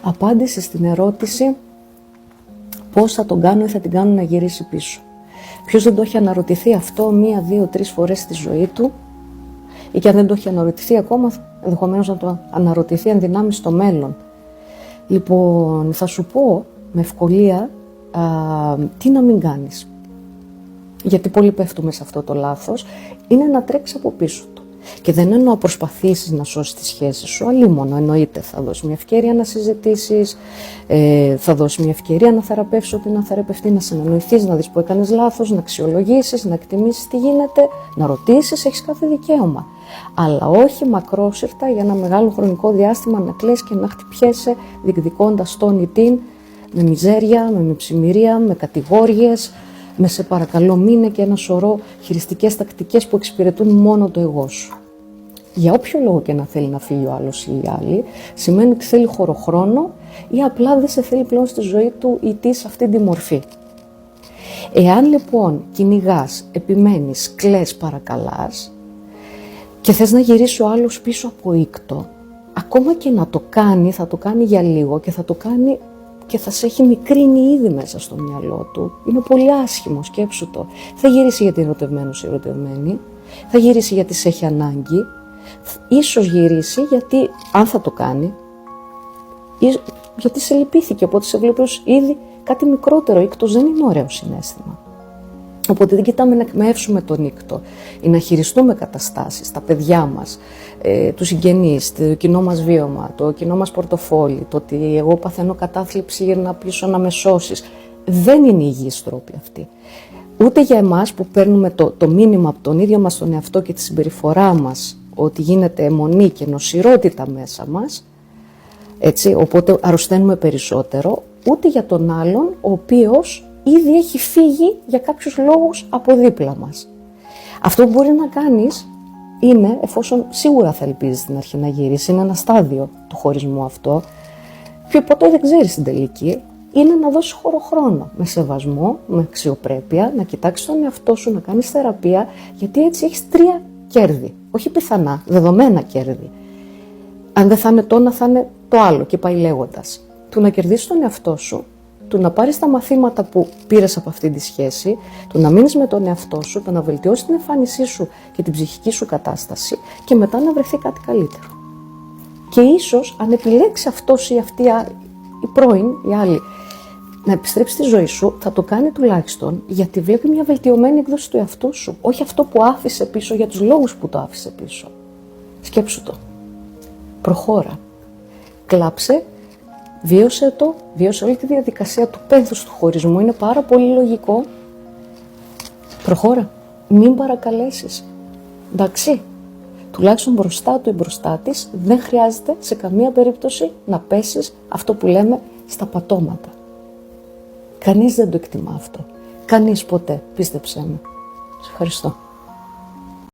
απάντηση στην ερώτηση πώς θα τον κάνω ή θα την κάνω να γυρίσει πίσω. Ποιος δεν το έχει αναρωτηθεί αυτό 1, 2, 3 φορές στη ζωή του, ή και αν δεν το έχει αναρωτηθεί ακόμα, ενδεχομένως να το αναρωτηθεί εν δυνάμει στο μέλλον. Λοιπόν, θα σου πω με ευκολία τι να μην κάνεις. Γιατί πολλοί πέφτουμε σε αυτό το λάθος, είναι να τρέξεις από πίσω του. Και δεν εννοώ προσπαθήσεις να σώσεις τη σχέση σου, αλλήμονο, εννοείται. Θα δώσει μια ευκαιρία να συζητήσεις, θα δώσει μια ευκαιρία να θεραπεύσεις ό,τι να θεραπευτεί, να συνεννοηθείς, να δεις που έκανες λάθος, να αξιολογήσεις, να εκτιμήσεις τι γίνεται, να ρωτήσεις, έχεις κάθε δικαίωμα. Αλλά όχι μακρόσυρτα για ένα μεγάλο χρονικό διάστημα να κλαις και να χτυπιέσαι διεκδικώντας τον ή την, με μιζέρια, με ψημυρία, με κατηγόριες, με σε παρακαλώ μείνε και ένα σωρό χειριστικές τακτικές που εξυπηρετούν μόνο το εγώ σου. Για όποιο λόγο και να θέλει να φύγει ο άλλος ή η άλλη, σημαίνει ότι θέλει χωροχρόνο ή απλά δεν σε θέλει πλέον στη ζωή του ή τη σε αυτή τη μορφή. Εάν λοιπόν κυνηγάς, επιμένεις, κλαις, παρακαλάς και θες να γυρίσει ο άλλος πίσω από ήκτο, ακόμα και να το κάνει, θα το κάνει για λίγο και θα το κάνει και θα σε έχει μικρύνει ήδη μέσα στο μυαλό του. Είναι πολύ άσχημο, σκέψου το. Θα γυρίσει γιατί είναι ερωτευμένος ή ερωτευμένη, θα γυρίσει γιατί σε έχει ανάγκη, ίσως γυρίσει γιατί, αν θα το κάνει, γιατί σε λυπήθηκε, οπότε σε βλέπει ως ήδη κάτι μικρότερο. Ήκτος δεν είναι ωραίο συναίσθημα. Οπότε δεν κοιτάμε να εκμεύσουμε τον ήκτο ή να χειριστούμε καταστάσεις, τα παιδιά μας, τους συγγενείς, το κοινό μας βίωμα, το κοινό μας πορτοφόλι, το ότι εγώ παθαίνω κατάθλιψη για να πίσω να με σώσεις. Δεν είναι υγιείς τρόποι αυτοί. Ούτε για εμάς που παίρνουμε το μήνυμα από τον ίδιο μας τον εαυτό και τη συμπεριφορά μας, ότι γίνεται αιμονή και νοσηρότητα μέσα μας, έτσι, οπότε αρρωσταίνουμε περισσότερο, ούτε για τον άλλον, ο οποίος ήδη έχει φύγει για κάποιους λόγους από δίπλα μας. Αυτό που μπορεί να κάνεις είναι, εφόσον σίγουρα θα ελπίζεις στην αρχή να γυρίσει, είναι ένα στάδιο του χωρισμού αυτό, και ποτέ δεν ξέρεις στην τελική, είναι να δώσεις χρόνο, με σεβασμό, με αξιοπρέπεια, να κοιτάξεις τον εαυτό σου, να κάνεις θεραπεία, γιατί έτσι έχεις 3 κέρδη, όχι πιθανά, δεδομένα κέρδη. Αν δεν θα είναι το ένα, θα είναι το άλλο και πάει λέγοντας. Του να κερδίσεις τον εαυτό σου, του να πάρεις τα μαθήματα που πήρες από αυτή τη σχέση, του να μείνεις με τον εαυτό σου, του να βελτιώσεις την εμφάνισή σου και την ψυχική σου κατάσταση και μετά να βρεθεί κάτι καλύτερο. Και ίσως αν επιλέξει αυτός ή αυτή η πρώην, η άλλη, να επιστρέψει στη ζωή σου, θα το κάνει τουλάχιστον γιατί βλέπει μια βελτιωμένη έκδοση του εαυτού σου, όχι αυτό που άφησε πίσω για τους λόγους που το άφησε πίσω. Σκέψου το. Προχώρα. Κλάψε. Βίωσε όλη τη διαδικασία του πένθους του χωρισμού, είναι πάρα πολύ λογικό. Προχώρα, μην παρακαλέσεις, εντάξει, τουλάχιστον μπροστά του ή μπροστά της δεν χρειάζεται σε καμία περίπτωση να πέσεις αυτό που λέμε στα πατώματα. Κανείς δεν το εκτιμά αυτό, κανείς ποτέ, πίστεψέ με. Σε ευχαριστώ.